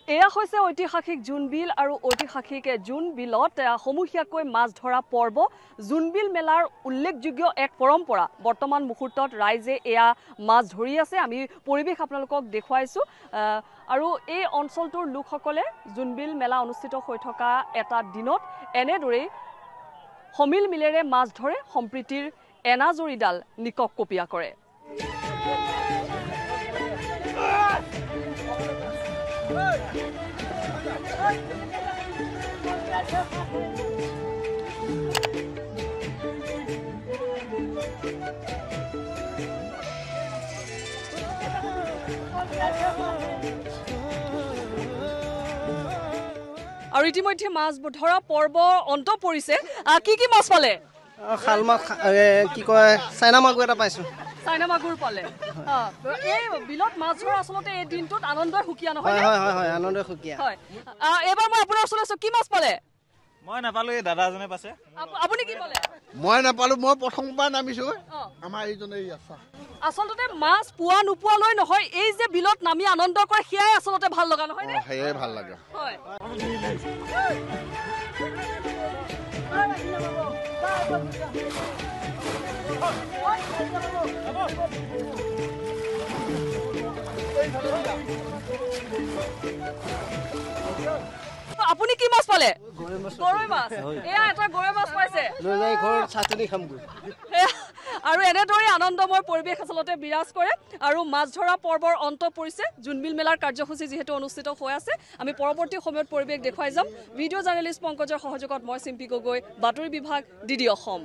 এয়া হৈছে ঐতিহাসিক জোনবিল আৰু ঐতিহাসিক জোনবিলত সমূহীয়াকৈ মাছ ধৰা পৰ্ব জোনবিল মেলাৰ উল্লেখযোগ্য এক পৰম্পৰা বৰ্তমান মুহূৰ্তত ৰাইজে এয়া মাছ ধৰি আছে আমি পৰিবেশ আপোনালোকক দেখুৱাইছো আৰু এই অঞ্চলটোৰ লোকসকলে জোনবিল মেলা অনুষ্ঠিত হৈ থকা এটা দিনত এনেদৰে সমিল মিলেৰে মাছ ধৰে সম্প্ৰীতিৰ এনাজৰীডাল নিকক কপিয়া কৰে আৰু ইতিমধ্যে মাছ ধৰা পৰ্ব অন্ত পৰিছে কি মাছ পালে খাল মাছ কি কয় চাইনা মাগুৰ এটা পাইছো চাইনা মাগুৰ পালে এই বিলত মাছ ধৰা আচলতে এই দিনটোত আনন্দই সুকীয়া নহয় হয় হয় হয় আনন্দই সুকীয়া হয় এবাৰ মই আপোনাৰ ওচৰলৈ আছো কি মাছ পালে মই নাপালো এই দাদাজনে পাছে আপুনি কি পালে মই নাপালো মই প্ৰথমবাৰ নামিছো আমাৰ এইজনে আছে আচলতে মাছ পোৱা নোপোৱালৈ নহয় এই যে বিলত নামি আনন্দ কৰে সেয়াই আচলতে ভাল লগা নহয় নে সেয়াই ভাল লাগে হয় আপুনি কি মাছ পালে গৰৈ মাছ এয়া এটা গৰৈ মাছ পাইছে লৈ যাই ঘৰত চাটনি খামগৈ আৰু এনেদৰে আনন্দময় পৰিৱেশ আচলতে বিৰাজ কৰে আৰু মাছ ধৰা পৰ্বৰ অন্ত পৰিছে জোনবিল মেলাৰ কাৰ্যসূচী যিহেতু অনুষ্ঠিত হৈ আছে আমি পৰৱৰ্তী সময়ত পৰিৱেশ দেখুৱাই যাম ভিডিঅ' জাৰ্নেলিষ্ট পংকজৰ সহযোগত মই চিম্পী গগৈ বাতৰি বিভাগ ডিডি অসম